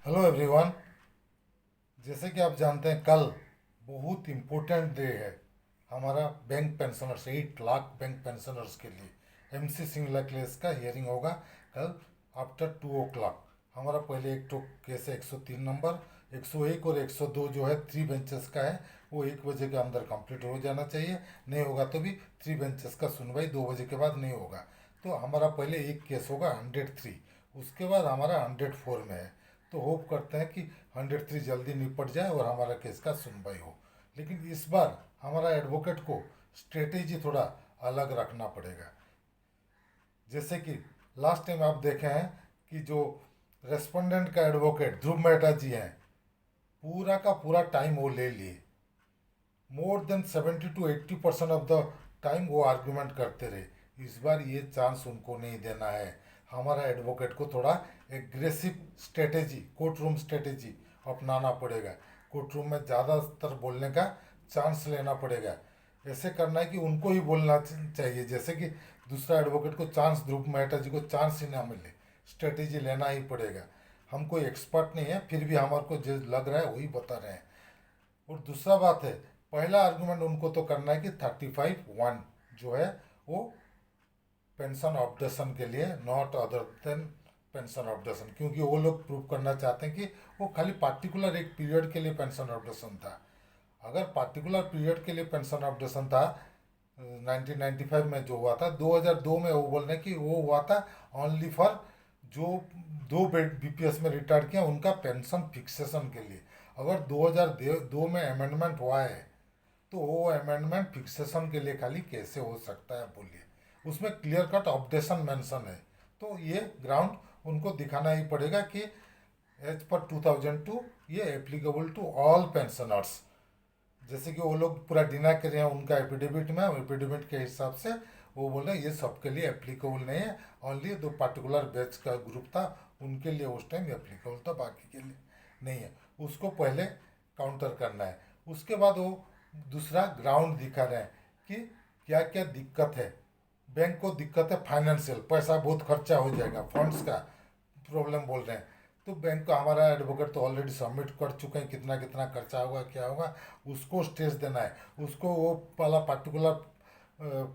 Hello everyone. जैसे कि आप जानते हैं, कल बहुत इम्पोर्टेंट डे है हमारा bank pensioners, 8 lakh bank pensioners के लिए। एमसी सिंगला केस का हियरिंग होगा कल आफ्टर 2 o'clock। हमारा पहले एक तो केस है 103 नंबर, 101 और 102 जो है 3 बेंचेस का है। वो 1 बजे के अंदर कंप्लीट हो जाना चाहिए। नहीं होगा तो भी 3 बेंचेस का सुनवाई 2 बजे के बाद नहीं होगा। तो हमारा पहले एक केस होगा 103, उसके बाद हमारा 104 में है। तो होप करते हैं कि 103 जल्दी निपट जाए और हमारा केस का सुनवाई हो। लेकिन इस बार हमारा एडवोकेट को स्ट्रेटेजी थोड़ा अलग रखना पड़ेगा। जैसे कि लास्ट टाइम आप देखे हैं कि जो रेस्पोंडेंट का एडवोकेट ध्रुव मेहता जी हैं, पूरा का पूरा टाइम वो ले लिए। More than 70 to 80% of the time वो आर्ग्यूमेंट करते रहे। इस बार ये चांस उनको नहीं देना है। हमारा एडवोकेट को थोड़ा aggressive strategy, court room strategy अपनाना पड़ेगा। कोर्ट रूम में ज़्यादातर बोलने का चांस लेना पड़ेगा। ऐसे करना है कि उनको ही बोलना चाहिए, जैसे कि दूसरा एडवोकेट को चांस, ध्रुव मेहता जी को चांस ही ना मिले। स्ट्रेटेजी लेना ही पड़ेगा। हम कोई एक्सपर्ट नहीं है, फिर भी हमारे को जो लग रहा है वही बता रहे हैं। और दूसरा बात है, पहला आर्गुमेंट उनको तो करना है कि 35(1) जो है वो पेंशन ऑब्जेक्शन के लिए, not other than pension objection, क्योंकि वो लोग प्रूव करना चाहते हैं कि वो खाली पार्टिकुलर एक पीरियड के लिए पेंशन ऑब्जेक्शन था। अगर पार्टिकुलर पीरियड के लिए पेंशन ऑब्जेक्शन था 1995 में जो हुआ था, 2002 में वो बोल रहे हैं कि वो हुआ था ओनली फॉर जो 2 बीपीएस में रिटायर किया उनका पेंशन फिक्सेशन के लिए। अगर 2002 में अमेंडमेंट हुआ है तो वो अमेंडमेंट फिक्सेशन के लिए खाली कैसे हो सकता है बोलिए। उसमें क्लियर कट ऑब्जेक्शन मेंशन है। तो ये ग्राउंड उनको दिखाना ही पड़ेगा कि एज पर 2002 ये एप्लीकेबल टू ऑल पेंशनर्स। जैसे कि वो लोग पूरा डिनाई कर रहे हैं उनका एफिडेविट में, एफिडेविट के हिसाब से वो बोल रहे हैं ये सबके लिए एप्लीकेबल नहीं है। ओनली दो पार्टिकुलर बैच का ग्रुप था उनके लिए उस टाइम एप्लीकेबल था, बाकी के लिए नहीं है। उसको पहले काउंटर करना है। उसके बाद वो दूसरा ग्राउंड दिखा रहे हैं कि क्या क्या दिक्कत है। बैंक को दिक्कत है फाइनेंशियल, पैसा बहुत खर्चा हो जाएगा, फंड्स का प्रॉब्लम बोल रहे हैं। तो बैंक को हमारा एडवोकेट तो ऑलरेडी सबमिट कर चुके हैं कितना कितना खर्चा होगा क्या होगा, उसको स्टेज देना है। उसको वो वाला पर्टिकुलर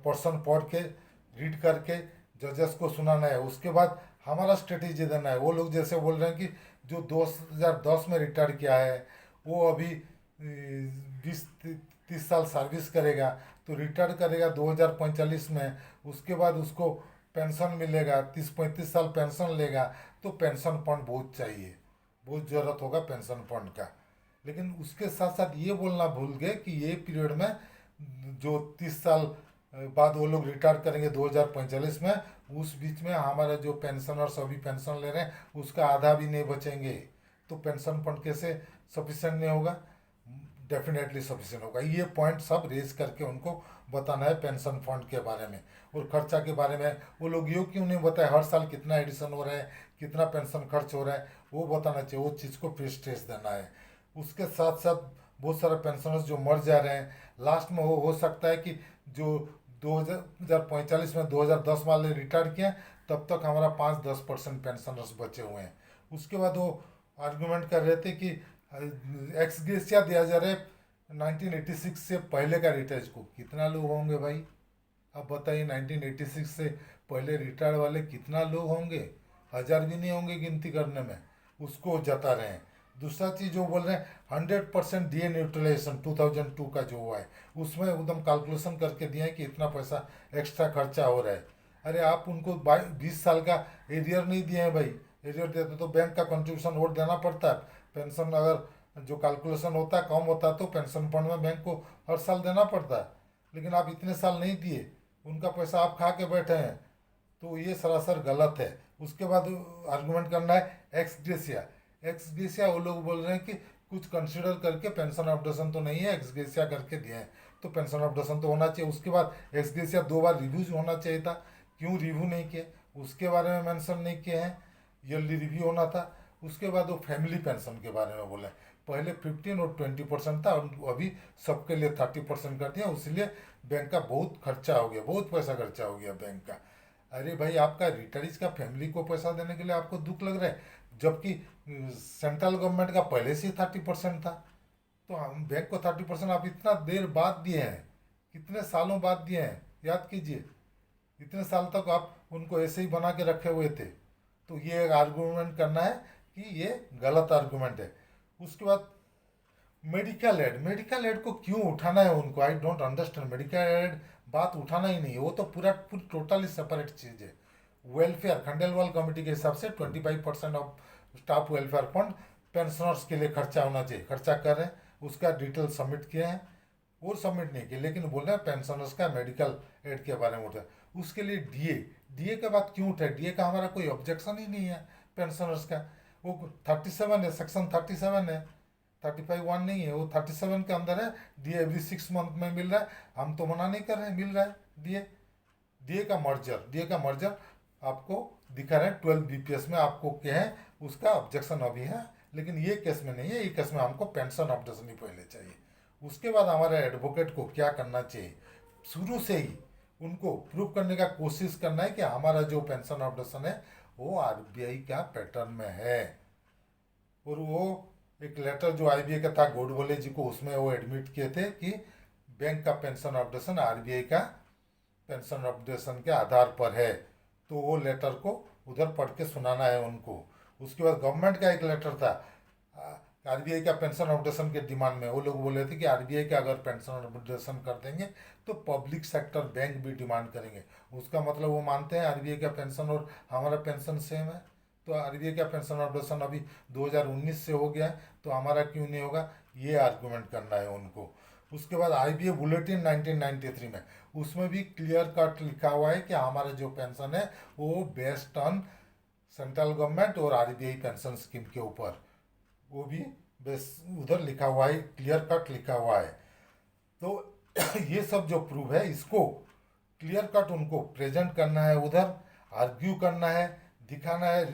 पर्सन पढ़ के रीड करके जजेस को सुनाना है। उसके बाद हमारा स्ट्रेटेजी देना है। वो लोग जैसे बोल रहे हैं कि जो 2010 में रिटायर किया है वो अभी 20-30 साल सर्विस करेगा, तो रिटायर करेगा 2045 में। उसके बाद उसको पेंशन मिलेगा, 30-35 साल पेंशन लेगा। तो पेंशन फंड बहुत चाहिए, बहुत ज़रूरत होगा पेंशन फंड का। लेकिन उसके साथ साथ ये बोलना भूल गए कि ये पीरियड में जो 30 साल बाद वो लोग रिटायर करेंगे 2045 में, उस बीच में हमारे जो पेंशनर्स अभी पेंशन ले रहे हैं उसका आधा भी नहीं बचेंगे। तो पेंशन फंड कैसे सफिशेंट नहीं होगा? डेफिनेटली सफिशिएंट होगा। ये पॉइंट सब रेज करके उनको बताना है पेंशन फंड के बारे में। और खर्चा के बारे में वो लोग ये क्यों नहीं बताए हर साल कितना एडिशन हो रहा है, कितना पेंशन खर्च हो रहा है, वो बताना चाहिए। वो चीज़ को प्रेस्टेज देना है। उसके साथ साथ बहुत सारे पेंशनर्स जो मर जा रहे हैं लास्ट में, वो हो सकता है कि जो 2045 में 2010 वाले रिटायर किए तब तक हमारा 5-10% पेंशनर्स बचे हुए हैं। उसके बाद वो आर्गुमेंट कर रहे थे कि एक्स ग्रेशिया दिया जा रहा है 1986 से पहले का रिटायर्ड को। कितना लोग होंगे भाई? अब बताइए, 1986 से पहले रिटायर वाले कितना लोग होंगे? 1000 भी नहीं होंगे गिनती करने में। उसको जता रहे हैं। दूसरा चीज़ जो बोल रहे हैं 100% डी न्यूट्रलाइजेशन 2002 का जो हुआ है उसमें एकदम कैलकुलेशन करके दिया है कि इतना पैसा एक्स्ट्रा खर्चा हो रहा है। अरे आप उनको 20 साल का एरियर नहीं दिए हैं भाई। एरियर देते तो बैंक का कंट्रीब्यूशन और देना पड़ता है। पेंशन अगर जो कैलकुलेशन होता है कम होता है तो पेंशन फंड में बैंक को हर साल देना पड़ता है। लेकिन आप इतने साल नहीं दिए, उनका पैसा आप खा के बैठे हैं। तो ये सरासर गलत है। उसके बाद आर्गुमेंट करना है एक्स ग्रेशिया। एक्स ग्रेशिया वो लोग बोल रहे हैं कि कुछ कंसिडर करके पेंशन ऑब्जेक्शन तो नहीं है, एक्स ग्रेशिया करके दिए हैं तो पेंशन ऑब्जेक्शन तो होना चाहिए। उसके बाद एक्स ग्रेशिया 2 बार रिव्यू होना चाहिए था, क्यों रिव्यू नहीं किए उसके बारे में मेंशन नहीं किए हैं। ईयरली रिव्यू होना था। उसके बाद वो फैमिली पेंशन के बारे में बोले। पहले 15 और 20% था, और अभी सबके लिए 30% कर दिया। इसलिए बैंक का बहुत खर्चा हो गया, बहुत पैसा खर्चा हो गया बैंक का। अरे भाई, आपका रिटायरीज का फैमिली को पैसा देने के लिए आपको दुख लग रहा है? जबकि सेंट्रल गवर्नमेंट का पहले से ही 30% था। तो हम बैंक को 30% आप इतना देर बाद दिए हैं, कितने सालों बाद दिए हैं, याद कीजिए। इतने साल तक आप उनको ऐसे ही बना के रखे हुए थे। तो ये एक आर्गूमेंट करना है कि ये गलत आर्गूमेंट है। उसके बाद मेडिकल एड को क्यों उठाना है उनको, I don't understand. Medical aid बात उठाना ही नहीं है, वो तो पूरी टोटली सेपरेट चीज़ है। वेलफेयर, खंडेलवाल कमेटी के हिसाब से 25% of staff welfare fund pensioners के लिए खर्चा होना चाहिए, खर्चा कर रहे हैं। उसका डिटेल सबमिट किए हैं, और सबमिट नहीं किए, लेकिन बोल रहे हैं पेंशनर्स का मेडिकल एड के बारे में उठा। उसके लिए डीए, डीए के बाद क्यों उठा? डीए का हमारा कोई ऑब्जेक्शन ही नहीं है पेंशनर्स का। वो 37 है, सेक्शन 37 है, 35(1) नहीं है, वो 37 के अंदर है। डीए एवरी 6 मंथ में मिल रहा है, हम तो मना नहीं कर रहे हैं, मिल रहा है डीए। डीए का मर्जर आपको दिखा रहे हैं 12 बीपीएस में, आपको क्या है उसका ऑब्जेक्शन अभी है, लेकिन ये केस में नहीं है। ये केस में हमको पेंशन ऑब्जेक्शन ही पहले चाहिए। उसके बाद हमारे एडवोकेट को क्या करना चाहिए, शुरू से ही उनको प्रूव करने का कोशिश करना है कि हमारा जो पेंशन ऑब्जेक्शन है वो आरबीआई का पैटर्न में है। और वो एक लेटर जो आरबीआई का था गोडबोले जी को, उसमें वो एडमिट किए थे कि बैंक का पेंशन ऑब्जेक्शन आरबीआई का पेंशन ऑब्जेक्शन के आधार पर है। तो वो लेटर को उधर पढ़ के सुनाना है उनको। उसके बाद गवर्नमेंट का एक लेटर था आरबीआई का पेंशन ऑब्जेक्शन के डिमांड में। वो लोग बोले थे कि आरबीआई का अगर पेंशन ऑब्जेक्शन कर देंगे तो पब्लिक सेक्टर बैंक भी डिमांड करेंगे। उसका मतलब वो मानते हैं आरबीआई का पेंशन और हमारा पेंशन सेम है। तो आरबीआई का पेंशन ऑब्जेक्शन अभी 2019 से हो गया है, तो हमारा क्यों नहीं होगा, ये आर्गूमेंट करना है उनको। उसके बाद आईबीए बुलेटिन 1993 में, उसमें भी क्लियर कट लिखा हुआ है कि हमारा जो पेंशन है वो बेस्ड ऑन सेंट्रल गवर्नमेंट और आरबीआई पेंशन स्कीम के ऊपर, वो भी बेस उधर लिखा हुआ है, क्लियर कट लिखा हुआ है। तो ये सब जो प्रूफ है इसको क्लियर कट उनको प्रेजेंट करना है, उधर आर्ग्यू करना है, दिखाना है,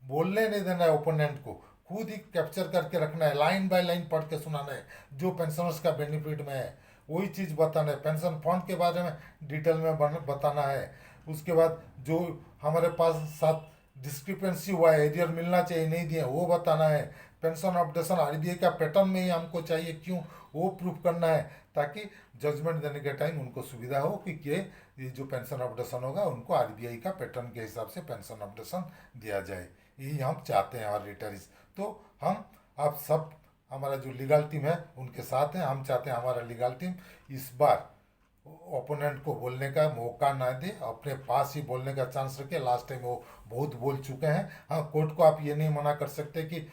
बोलने नहीं देना है ओपोनेंट को, खुद ही कैप्चर करके रखना है, लाइन बाय लाइन पढ़ के सुनाना है। जो पेंशनर्स का बेनिफिट में है वही चीज़ बताना है, पेंशन फंड के बारे में डिटेल में बताना है। उसके बाद जो हमारे पास साथ डिस्क्रिपेंसी हुआ है, एरियर मिलना चाहिए नहीं दिए, वो बताना है। पेंशन अपडेशन आरबीआई का पैटर्न में ही हमको चाहिए, क्यों, वो प्रूफ करना है, ताकि जजमेंट देने के टाइम उनको सुविधा हो कि ये जो पेंशन अपडेशन होगा उनको आरबीआई का पैटर्न के हिसाब से पेंशन अपडेशन दिया जाए। यही हम चाहते हैं और रिटर्निस। तो हम आप सब हमारा जो लीगल टीम है उनके साथ हैं। हम चाहते हैं हमारा लीगल टीम इस बार ओपोनेंट को बोलने का मौका ना दे, अपने पास ही बोलने का चांस रखे। लास्ट टाइम वो बहुत बोल चुके हैं। हाँ, कोर्ट को आप ये नहीं मना कर सकते कि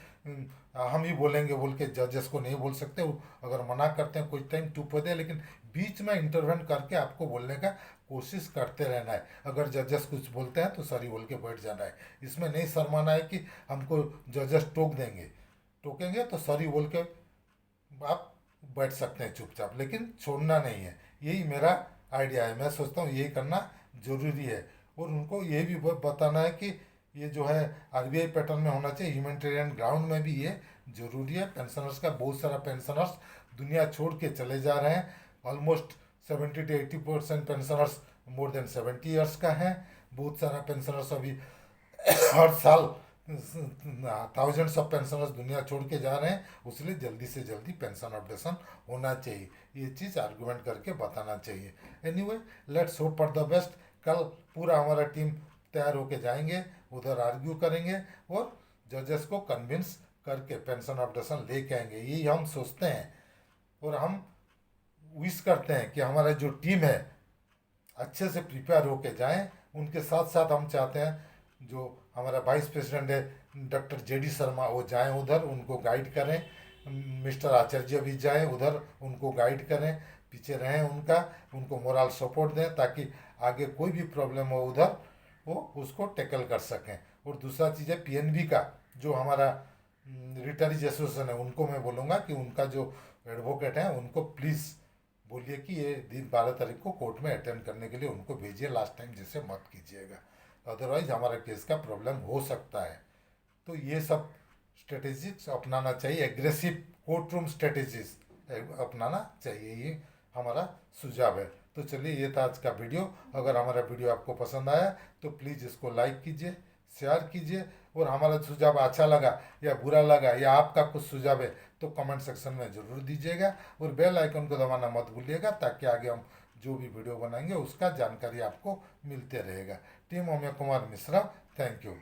हम ही बोलेंगे बोल के, जजेस को नहीं बोल सकते। अगर मना करते हैं कुछ टाइम चुप हो दे, लेकिन बीच में इंटरवेंट करके आपको बोलने का कोशिश करते रहना है। अगर जजेस कुछ बोलते हैं तो सॉरी बोल के बैठ जाना है। इसमें नहीं शर्माना है कि हमको जजेस टोकेंगे तो सॉरी बोल के आप बैठ सकते हैं चुपचाप, लेकिन छोड़ना नहीं है। यही मेरा आइडिया है, मैं सोचता हूँ यही करना जरूरी है। और उनको ये भी बताना है कि ये जो है आरबीआई पैटर्न में होना चाहिए, ह्यूमैनिटेरियन ग्राउंड में भी ये जरूरी है। पेंशनर्स का बहुत सारा पेंशनर्स दुनिया छोड़ के चले जा रहे हैं। Almost 70 to 80% pensioners more than 70 years का है। बहुत सारा पेंशनर्स अभी हर साल थाउजेंड्स ऑफ पेंशनर्स दुनिया छोड़ के जा रहे हैं। इसलिए जल्दी से जल्दी पेंशन अपडेशन होना चाहिए, ये चीज़ आर्गूमेंट करके बताना चाहिए। Anyway, let's hope for the best. कल पूरा हमारा टीम तैयार होके जाएंगे, उधर आर्ग्यू करेंगे और जजेस को कन्विंस करके पेंशन अपडेशन लेके आएंगे, यही हम सोचते हैं। और हम विश करते हैं कि हमारा जो टीम है अच्छे से प्रिपेयर होके जाएं। उनके साथ साथ हम चाहते हैं जो हमारा वाइस प्रेसिडेंट है डॉक्टर जेडी शर्मा, वो जाएं उधर, उनको गाइड करें। मिस्टर आचार्य भी जाएं उधर, उनको गाइड करें, पीछे रहें उनका, उनको मोरल सपोर्ट दें, ताकि आगे कोई भी प्रॉब्लम हो उधर वो उसको टैकल कर सकें। और दूसरा चीज़ है पीएनबी का जो हमारा रिटायरीज एसोसिएशन है, उनको मैं बोलूँगा कि उनका जो एडवोकेट है उनको प्लीज़ बोलिए कि ये दिन 12 तारीख को कोर्ट में अटेंड करने के लिए उनको भेजिए। लास्ट टाइम जैसे मत कीजिएगा, अदरवाइज हमारा केस का प्रॉब्लम हो सकता है। तो ये सब स्ट्रेटेजीज अपनाना चाहिए, एग्रेसिव कोर्ट रूम स्ट्रेटेजीज अपनाना चाहिए, ये हमारा सुझाव है। तो चलिए, ये था आज का वीडियो। अगर हमारा वीडियो आपको पसंद आया तो प्लीज़ इसको लाइक कीजिए, शेयर कीजिए और हमारा सुझाव अच्छा लगा या बुरा लगा या आपका कुछ सुझाव है तो कमेंट सेक्शन में ज़रूर दीजिएगा, और बेल आइकन को दबाना मत भूलिएगा, ताकि आगे हम जो भी वीडियो बनाएंगे उसका जानकारी आपको मिलते रहेगा। Team Amay Kumar Mishra, thank you.